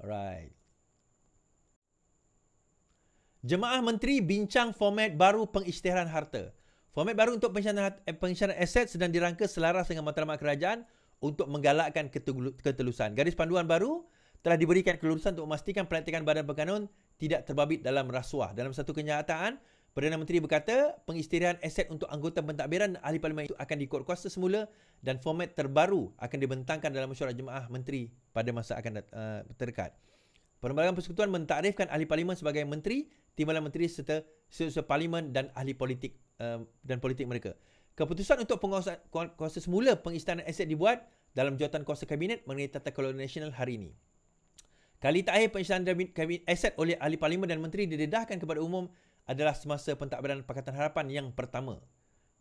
Alright. Jemaah Menteri bincang format baru pengisytiharan harta. Format baru untuk pengisytiharan aset sedang dirangka selaras dengan matlamat kerajaan untuk menggalakkan ketelusan. Garis panduan baru telah diberikan kelulusan untuk memastikan pelantikan badan berkanun tidak terbabit dalam rasuah. Dalam satu kenyataan, Perdana Menteri berkata pengisytiharan aset untuk anggota pentadbiran ahli parlimen itu akan diikut kuasa semula dan format terbaru akan dibentangkan dalam mesyuarat Jemaah Menteri pada masa akan terdekat. Perlembagaan Persekutuan mentakdirkan ahli parlimen sebagai menteri, timbalan menteri serta setiausaha parlimen dan ahli politik dan politik mereka. Keputusan untuk kuasa semula pengisytiharan aset dibuat dalam jawatan kuasa kabinet mengenai tata kelola nasional hari ini. Kali terakhir pengisytiharan aset oleh ahli parlimen dan menteri didedahkan kepada umum adalah semasa pentadbiran Pakatan Harapan yang pertama.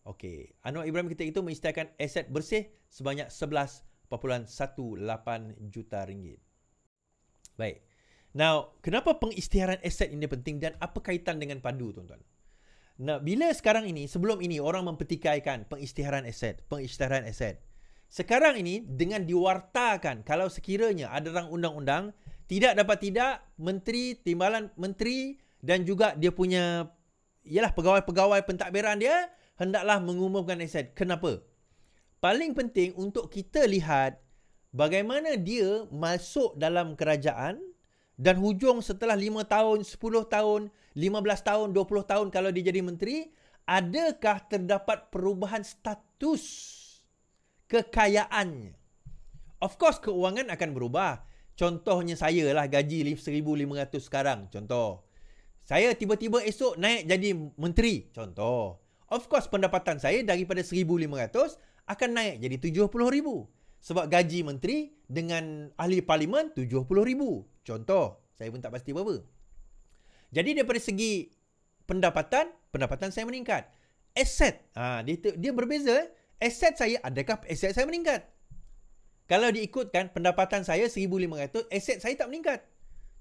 Okey, Anwar Ibrahim ketika itu mengisytiharkan aset bersih sebanyak 11.18 juta ringgit. Baik. Now, kenapa pengisytiharan aset ini penting dan apa kaitan dengan padu, tuan-tuan? Nah, bila sekarang ini, sebelum ini orang mempertikaikan pengisytiharan aset. Sekarang ini dengan diwartakan kalau sekiranya ada rang undang-undang, tidak dapat tidak menteri, timbalan menteri dan juga dia punya ialah pegawai-pegawai pentadbiran dia hendaklah mengumumkan aset. Kenapa? Paling penting untuk kita lihat bagaimana dia masuk dalam kerajaan dan hujung setelah 5 tahun, 10 tahun, 15 tahun, 20 tahun kalau dia jadi menteri, adakah terdapat perubahan status kekayaannya? Of course, keuangan akan berubah. Contohnya saya lah gaji 1,500 sekarang. Contoh. Saya tiba-tiba esok naik jadi menteri. Contoh. Of course, pendapatan saya daripada 1,500 akan naik jadi 70,000. Sebab gaji menteri dengan ahli parlimen 70,000. Contoh, saya pun tak pasti berapa. Jadi daripada segi pendapatan saya meningkat. Aset, dia berbeza. Aset saya, adakah aset saya meningkat? Kalau diikutkan pendapatan saya 1,500, aset saya tak meningkat.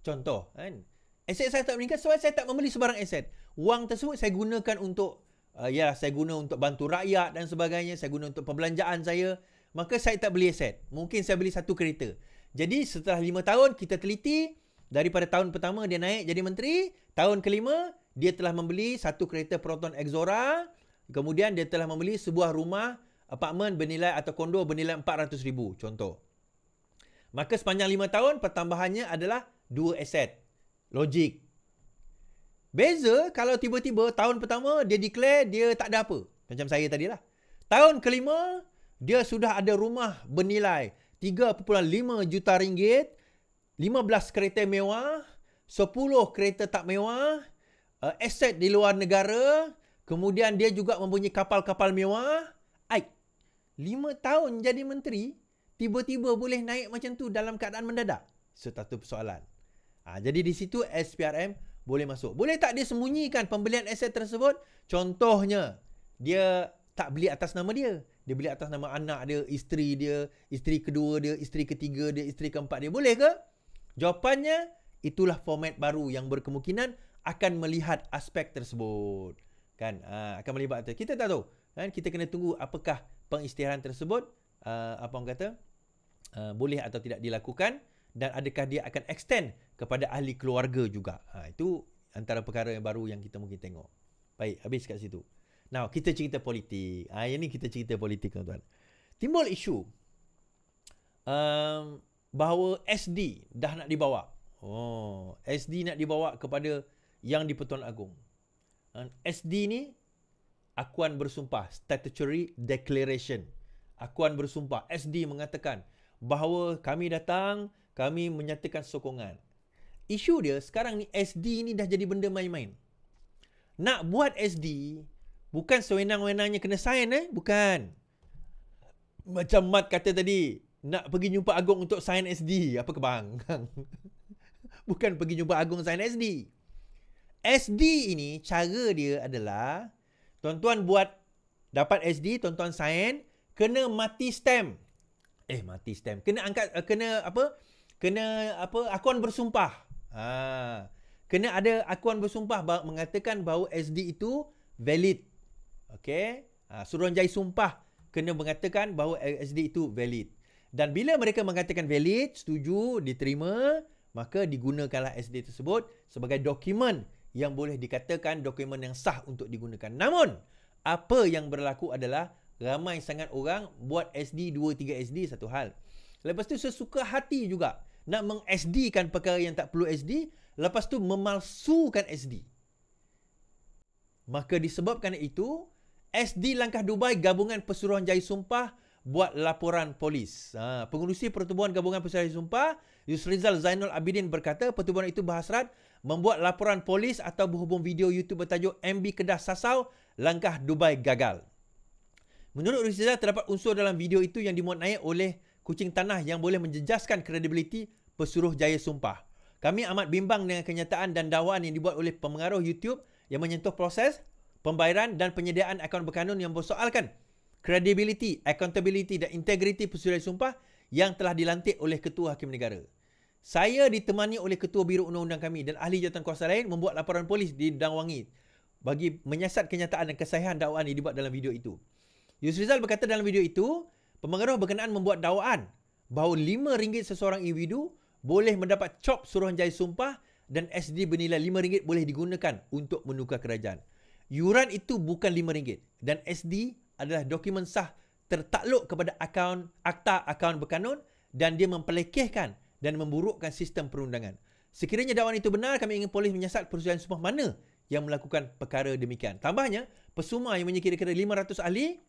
Contoh, kan? Aset saya tak meningkat sebab saya tak membeli sebarang aset. Wang tersebut saya gunakan untuk saya guna untuk bantu rakyat dan sebagainya, saya guna untuk perbelanjaan saya. Maka saya tak beli aset. Mungkin saya beli satu kereta. Jadi setelah 5 tahun kita teliti, daripada tahun pertama dia naik jadi menteri, tahun kelima dia telah membeli satu kereta Proton Exora, kemudian dia telah membeli sebuah rumah apartmen bernilai atau kondo bernilai 400,000 contoh. Maka sepanjang 5 tahun pertambahannya adalah 2 aset. Logik. Beza kalau tiba-tiba tahun pertama dia declare dia tak ada apa. Macam saya tadilah. Tahun kelima dia sudah ada rumah bernilai 3.5 juta ringgit, 15 kereta mewah, 10 kereta tak mewah, aset di luar negara, kemudian dia juga mempunyai kapal-kapal mewah. 5 tahun jadi menteri, tiba-tiba boleh naik macam tu dalam keadaan mendadak? Satu persoalan. Jadi di situ SPRM boleh masuk. Boleh tak dia sembunyikan pembelian aset tersebut? Contohnya, dia tak beli atas nama dia. Dia beli atas nama anak dia, isteri kedua dia, isteri ketiga dia, isteri keempat dia. Boleh ke? Jawapannya, itulah format baru yang berkemungkinan akan melihat aspek tersebut. Kan? Akan melihat. Kita tak tahu. Kan? Kita kena tunggu apakah pengisytiharan tersebut, boleh atau tidak dilakukan dan adakah dia akan extend kepada ahli keluarga juga. Itu antara perkara yang baru yang kita mungkin tengok. Baik, habis kat situ. Now, kita cerita politik. Yang ni kita cerita politik, tuan-tuan. Timbul isu bahawa SD dah nak dibawa. SD nak dibawa kepada Yang di-Pertuan Agong. SD ni akuan bersumpah, statutory declaration. Akuan bersumpah. SD mengatakan bahawa kami datang, kami menyatakan sokongan. Isu dia sekarang ni SD ni dah jadi benda main-main. Nak buat SD bukan sewenang-wenangnya kena sign, bukan. Macam Mat kata tadi, nak pergi jumpa Agong untuk sign SD. Apa ke bang? Bukan pergi jumpa Agong sign SD. SD ini cara dia adalah tuan-tuan buat dapat SD, tuan-tuan sign, kena mati stamp. Mati stamp. Kena angkat Kena akuan bersumpah. Kena ada akuan bersumpah mengatakan bahawa SD itu valid. Okey? Suruhanjaya sumpah kena mengatakan bahawa SD itu valid. Dan bila mereka mengatakan valid, setuju, diterima, maka digunakanlah SD tersebut sebagai dokumen yang boleh dikatakan dokumen yang sah untuk digunakan. Namun, apa yang berlaku adalah ramai sangat orang buat SD 2-3 SD satu hal. Lepas tu sesuka hati juga nak meng-SD-kan perkara yang tak perlu SD, lepas tu memalsukan SD. Maka disebabkan itu, SD Langkah Dubai Gabungan Pesuruhanjaya Sumpah buat laporan polis. Pengurusi Pertubuhan Gabungan Pesuruhanjaya Sumpah, Yusrizal Zainul Abidin berkata, pertubuhan itu berhasrat membuat laporan polis atau berhubung video YouTube bertajuk MB Kedah Sasau, Langkah Dubai Gagal. Menurut Yusrizal, terdapat unsur dalam video itu yang dimuat naik oleh kucing tanah yang boleh menjejaskan kredibiliti Pesuruhjaya Sumpah. Kami amat bimbang dengan kenyataan dan dakwaan yang dibuat oleh pemengaruh YouTube yang menyentuh proses pembayaran dan penyediaan akaun berkanun yang bersoalkan credibility, accountability dan integriti Pesuruhjaya Sumpah yang telah dilantik oleh Ketua Hakim Negara. Saya ditemani oleh Ketua Biro Undang-Undang kami dan ahli jawatan kuasa lain membuat laporan polis di Bidang Wangi bagi menyiasat kenyataan dan kesahihan dakwaan yang dibuat dalam video itu. Yusrizal berkata dalam video itu, pemengaruh berkenaan membuat dakwaan bahawa RM5 seseorang individu boleh mendapat cop Suruhanjaya Sumpah dan SD bernilai RM5 boleh digunakan untuk menukar kerajaan. Yuran itu bukan RM5 dan SD adalah dokumen sah tertakluk kepada akta akaun berkanun dan dia mempelekehkan dan memburukkan sistem perundangan. Sekiranya dakwaan itu benar, kami ingin polis menyiasat Pesuruhanjaya Sumpah mana yang melakukan perkara demikian. Tambahnya, Pesuma yang menyekira 500 ahli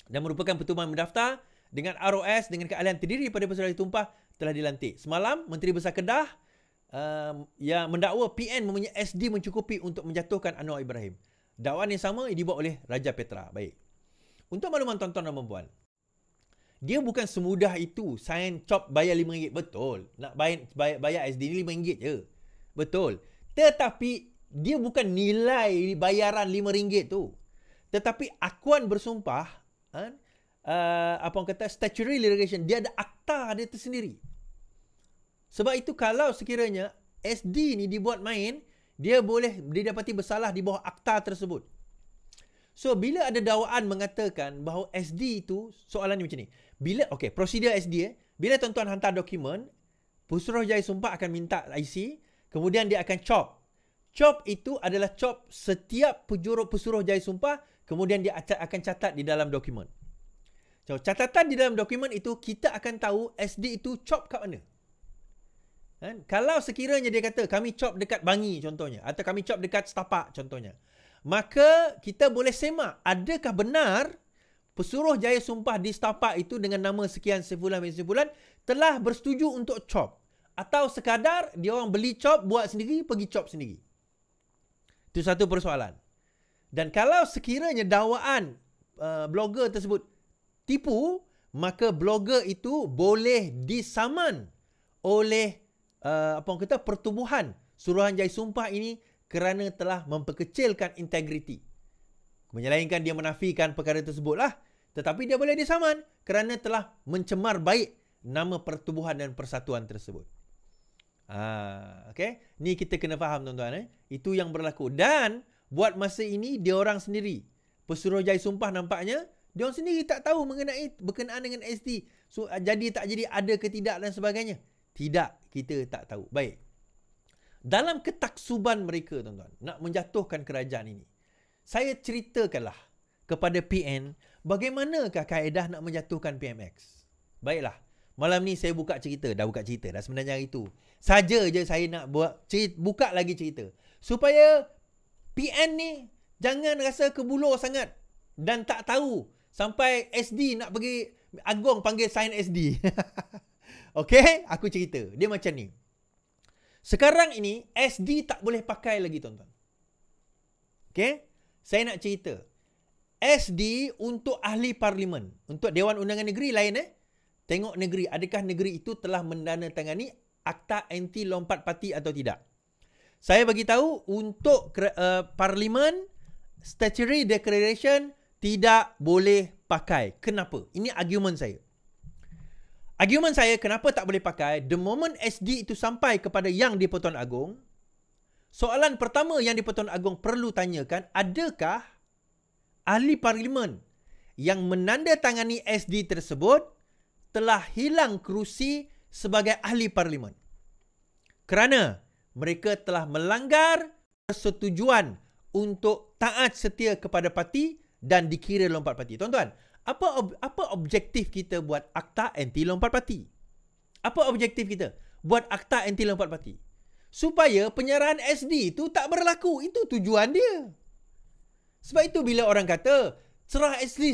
dan merupakan pertubuhan mendaftar dengan ROS dengan keahlian terdiri pada Pesuruhanjaya Sumpah telah dilantik. Semalam, Menteri Besar Kedah yang mendakwa PN mempunyai SD mencukupi untuk menjatuhkan Anwar Ibrahim. Dakwaan yang sama dibuat oleh Raja Petra. Baik. Untuk makluman tuan-tuan dan puan-puan, dia bukan semudah itu sign cop bayar RM5. Betul. Nak bayar SD ni RM5 je. Betul. Tetapi dia bukan nilai bayaran RM5 tu. Tetapi akuan bersumpah, apa orang kata, statutory litigation, dia ada akta dia tersendiri. Sebab itu kalau sekiranya SD ni dibuat main, dia boleh didapati bersalah di bawah akta tersebut. So, bila ada dakwaan mengatakan bahawa SD itu, soalannya macam ni. Prosedur SD, bila tuan-tuan hantar dokumen, Pesuruhjaya Sumpah akan minta IC, kemudian dia akan chop. Chop itu adalah chop setiap Pesuruhjaya Sumpah, kemudian dia akan catat di dalam dokumen. So, catatan di dalam dokumen itu, kita akan tahu SD itu chop kat mana. Kalau sekiranya dia kata, kami chop dekat Bangi contohnya, atau kami chop dekat Setapak contohnya, maka kita boleh semak adakah benar Pesuruhjaya Sumpah di Setapak itu dengan nama sekian sebulan telah bersetuju untuk chop, atau sekadar dia orang beli chop, buat sendiri, pergi chop sendiri. Itu satu persoalan. Dan kalau sekiranya dakwaan blogger tersebut tipu, maka blogger itu boleh disaman oleh pertubuhan Suruhanjaya Sumpah ini kerana telah memperkecilkan integriti. Menyelainkan dia menafikan perkara tersebutlah, tetapi dia boleh disaman kerana telah mencemar baik nama pertubuhan dan persatuan tersebut. Okay? Ni kita kena faham tuan-tuan. Itu yang berlaku. Dan buat masa ini, dia orang sendiri, Pesuruhjaya Sumpah nampaknya, dia orang sendiri tak tahu mengenai berkenaan dengan SD. So, jadi tak jadi, ada ke tidak dan sebagainya. Tidak, kita tak tahu. Baik. Dalam ketaksuban mereka, tuan-tuan, nak menjatuhkan kerajaan ini, saya ceritakanlah kepada PN bagaimanakah kaedah nak menjatuhkan PMX. Baiklah, malam ni saya buka cerita. Dah buka cerita dah sebenarnya hari itu. Saja je saya nak buka lagi cerita. Supaya PN ni jangan rasa kebulur sangat dan tak tahu sampai SD nak pergi Agong panggil sign SD. Okey, aku cerita. Dia macam ni. Sekarang ini, SD tak boleh pakai lagi, tuan-tuan. Okey? Saya nak cerita. SD untuk ahli parlimen. Untuk Dewan Undangan Negeri lain, Tengok negeri. Adakah negeri itu telah menandatangani akta anti lompat parti atau tidak? Saya bagi tahu untuk parlimen, statutory declaration tidak boleh pakai. Kenapa? Ini argument saya. Argument saya kenapa tak boleh pakai, the moment SD itu sampai kepada Yang di-Pertuan Agong, soalan pertama yang di-Pertuan Agong perlu tanyakan, adakah ahli parlimen yang menandatangani SD tersebut telah hilang kerusi sebagai ahli parlimen? kerana mereka telah melanggar persetujuan untuk taat setia kepada parti dan dikira lompat parti. Tuan-tuan, apa objektif kita buat akta anti lompat parti? Apa objektif kita buat akta anti lompat parti? Supaya penyerahan SD itu tak berlaku. Itu tujuan dia. Sebab itu bila orang kata serah SD,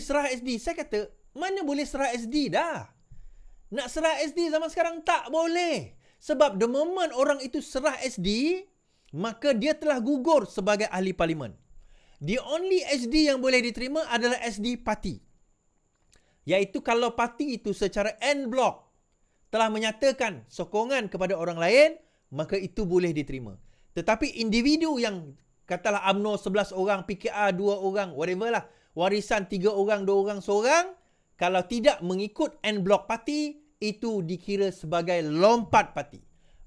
saya kata mana boleh serah SD dah. Nak serah SD zaman sekarang tak boleh. Sebab the moment orang itu serah SD, maka dia telah gugur sebagai ahli parlimen. The only SD yang boleh diterima adalah SD parti. Iaitu kalau parti itu secara en bloc telah menyatakan sokongan kepada orang lain, maka itu boleh diterima. Tetapi individu yang katalah UMNO 11 orang, PKR 2 orang, whatever lah, warisan 3 orang, 2 orang, seorang, kalau tidak mengikut en bloc parti, itu dikira sebagai lompat parti.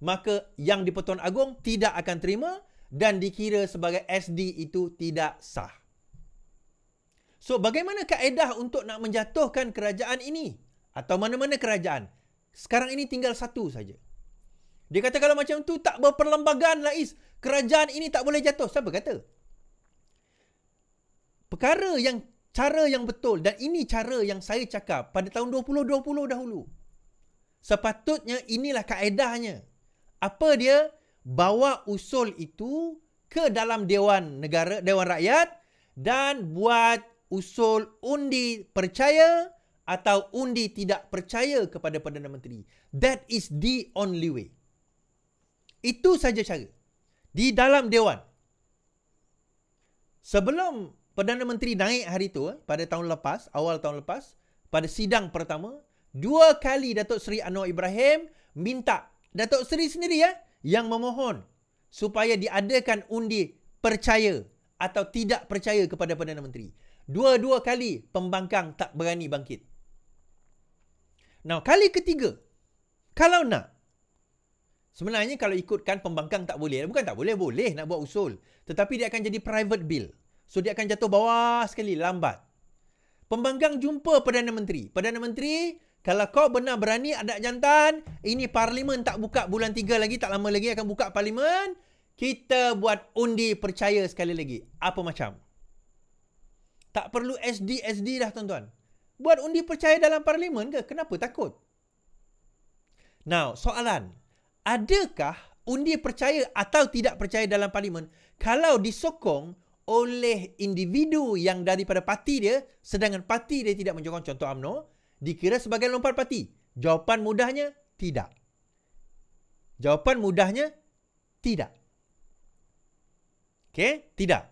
Maka yang di-Pertuan Agong tidak akan terima dan dikira sebagai SD itu tidak sah. So, bagaimana kaedah untuk nak menjatuhkan kerajaan ini? Atau mana-mana kerajaan? Sekarang ini tinggal satu saja. Dia kata kalau macam tu tak berperlembagaan lah Is. Kerajaan ini tak boleh jatuh. Siapa kata? Cara yang betul, dan ini cara yang saya cakap pada tahun 2020 dahulu. Sepatutnya inilah kaedahnya. Apa dia? Bawa usul itu ke dalam Dewan Negara, Dewan Rakyat dan buat usul undi percaya atau undi tidak percaya kepada Perdana Menteri. That is the only way. Itu saja cara. Di dalam Dewan. Sebelum Perdana Menteri naik hari itu, pada tahun lepas, awal tahun lepas, pada sidang pertama, 2 kali Datuk Seri Anwar Ibrahim minta, Datuk Seri sendiri yang memohon supaya diadakan undi percaya atau tidak percaya kepada Perdana Menteri. 2 kali pembangkang tak berani bangkit. Now, kali ketiga, kalau nak, sebenarnya kalau ikutkan pembangkang tak boleh. Bukan tak boleh, boleh nak buat usul. Tetapi dia akan jadi private bill. So, dia akan jatuh bawah sekali, lambat. Pembangkang jumpa Perdana Menteri. Perdana Menteri, kalau kau benar berani ada jantan, ini parlimen tak buka bulan 3 lagi, tak lama lagi akan buka parlimen, kita buat undi percaya sekali lagi. Apa macam? Tak perlu SD dah tuan-tuan. Buat undi percaya dalam parlimen ke? Kenapa takut? Now, soalan. Adakah undi percaya atau tidak percaya dalam parlimen kalau disokong oleh individu yang daripada parti dia, sedangkan parti dia tidak menyokong, contoh UMNO, dikira sebagai lompat parti? Jawapan mudahnya, tidak. Jawapan mudahnya, tidak. Okey? Tidak.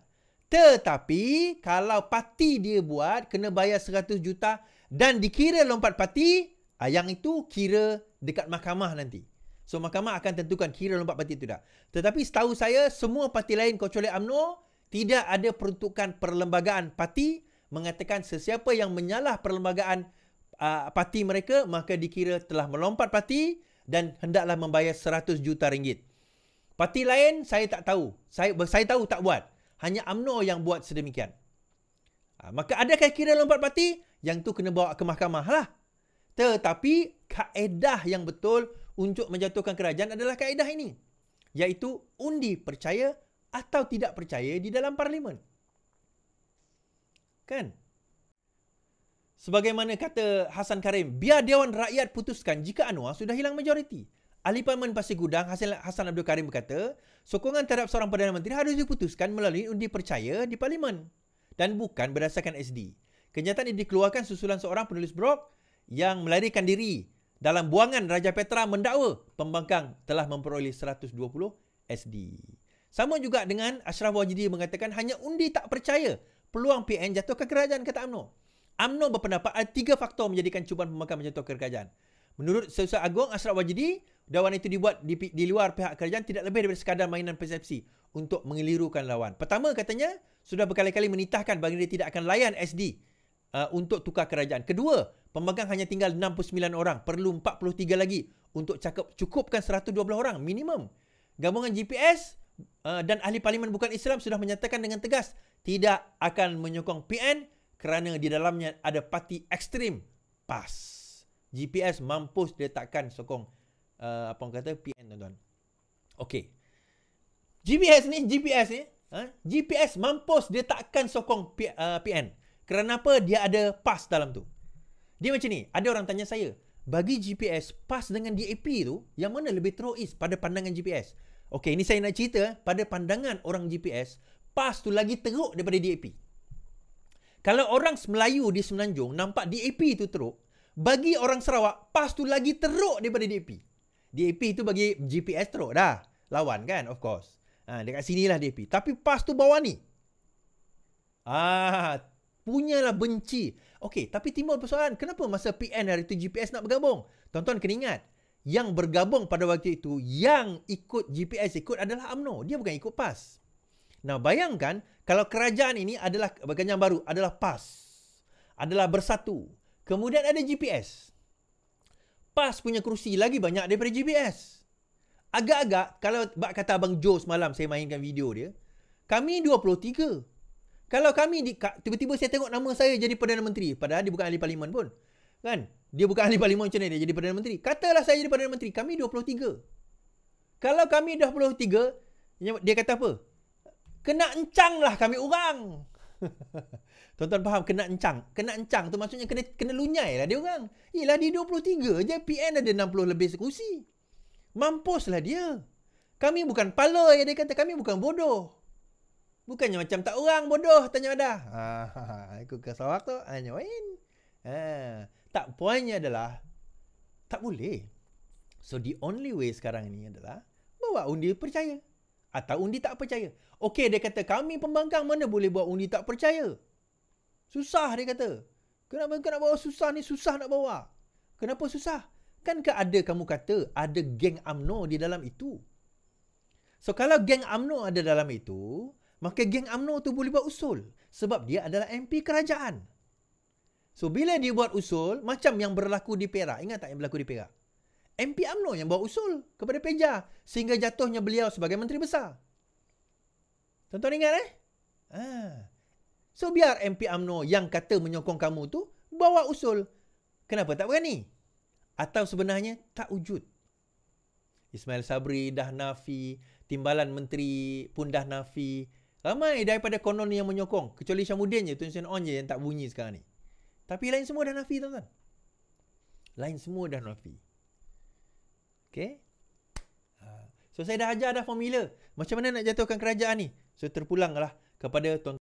Tetapi, kalau parti dia buat, kena bayar 100 juta dan dikira lompat parti, yang itu kira dekat mahkamah nanti. So, mahkamah akan tentukan kira lompat parti itu tak. Tetapi setahu saya, semua parti lain kecuali UMNO, tidak ada peruntukan perlembagaan parti mengatakan sesiapa yang menyalah perlembagaan parti mereka, maka dikira telah melompat parti dan hendaklah membayar 100 juta ringgit. Parti lain, saya tak tahu. Saya tahu tak buat. Hanya UMNO yang buat sedemikian. Maka adakah kira lompat parti? Yang tu kena bawa ke mahkamah lah. Tetapi, kaedah yang betul untuk menjatuhkan kerajaan adalah kaedah ini. Iaitu undi percaya atau tidak percaya di dalam parlimen. Kan? Sebagaimana kata Hasan Karim, biar Dewan Rakyat putuskan jika Anwar sudah hilang majoriti. Ahli Parlimen Pasir Gudang Hasan Abdul Karim berkata, sokongan terhadap seorang Perdana Menteri harus diputuskan melalui undi percaya di parlimen dan bukan berdasarkan SD. Kenyataan ini dikeluarkan susulan seorang penulis blog yang melarikan diri dalam buangan Raja Petra mendakwa pembangkang telah memperoleh 120 SD. Sama juga dengan Ashraf Wajidi mengatakan hanya undi tak percaya peluang PN jatuh ke kerajaan, kata UMNO. UMNO berpendapat ada 3 faktor menjadikan cubaan pembangkang menjatuh ke kerajaan. Menurut Setiausaha Agong Ashraf Wajidi, dakwaan itu dibuat di luar pihak kerajaan tidak lebih daripada sekadar mainan persepsi untuk mengelirukan lawan. Pertama, katanya sudah berkali-kali menitahkan bahawa dia tidak akan layan SD untuk tukar kerajaan. Kedua, pembangkang hanya tinggal 69 orang, perlu 43 lagi untuk cukupkan 112 orang minimum. Gabungan GPS dan ahli parlimen bukan Islam sudah menyatakan dengan tegas tidak akan menyokong PN kerana di dalamnya ada parti ekstrim PAS. GPS mampus diletakkan sokong apa orang kata PN, tuan-tuan. Okey. GPS ni, GPS mampus dia takkan sokong PN. Kerana apa? Dia ada PAS dalam tu. Dia macam ni, ada orang tanya saya, bagi GPS, PAS dengan DAP tu, yang mana lebih teruk pada pandangan GPS? Okey, ini saya nak cerita, pada pandangan orang GPS, PAS tu lagi teruk daripada DAP. Kalau orang Melayu di Semenanjung nampak DAP tu teruk, bagi orang Sarawak, PAS tu lagi teruk daripada DAP. DAP tu bagi GPS teruk dah. Lawan kan, of course. Dekat sinilah DAP. Tapi PAS tu bawah ni. Punyalah benci. Okey, tapi timbul persoalan, kenapa masa PN hari tu GPS nak bergabung? Tuan-tuan kena ingat, yang bergabung pada waktu itu, yang ikut GPS ikut adalah UMNO. Dia bukan ikut PAS. Nah, bayangkan kalau kerajaan ini adalah yang baru, adalah PAS. Adalah bersatu. Kemudian ada GPS. PAS punya kerusi lagi banyak daripada GPS. Agak-agak, kalau kata Abang Joe semalam saya mainkan video dia, kami 23. Kalau kami, tiba-tiba saya tengok nama saya jadi Perdana Menteri, padahal dia bukan ahli parlimen pun. Kan? Dia bukan ahli parlimen, macam mana dia jadi Perdana Menteri? Katalah saya jadi Perdana Menteri, kami 23. Kalau kami 23, dia kata apa? Kena encang lah kami orang. Tuan-tuan faham kena encang? Kena encang tu maksudnya kena lunyai lah dia orang. Yelah dia 23 je, PN ada 60 lebih sekusi. Mampuslah dia. Kami bukan paloi, dia kata kami bukan bodoh. Bukannya macam tak orang bodoh, tanya dah. Ikut ke Sarawak tu, hanya main. Tak, poinnya adalah, tak boleh. So, the only way sekarang ni adalah, bawa undi percaya. Atau undi tak percaya. Okey, dia kata, kami pembangkang mana boleh buat undi tak percaya? Susah, dia kata. Kenapa nak bawa susah ni? Susah nak bawa. Kenapa susah? Kan ada kamu kata, ada geng UMNO di dalam itu. So, kalau geng UMNO ada dalam itu, maka geng UMNO tu boleh buat usul. Sebab dia adalah MP kerajaan. So, bila dia buat usul, macam yang berlaku di Perak. Ingat tak yang berlaku di Perak? MP UMNO yang buat usul kepada Peja. Sehingga jatuhnya beliau sebagai Menteri Besar. Tuan-tuan ingat So, biar MP UMNO yang kata menyokong kamu tu, bawa usul. Kenapa tak berani? Atau sebenarnya tak wujud. Ismail Sabri dah nafi, Timbalan Menteri pun dah nafi. Ramai daripada konon yang menyokong. Kecuali Syamuddin je, Tun Sen On je yang tak bunyi sekarang ni. Tapi lain semua dah nafi, tuan-tuan. Lain semua dah nafi. Okay? So, saya dah ajar dah formula. Macam mana nak jatuhkan kerajaan ni? So, terpulanglah kepada tuan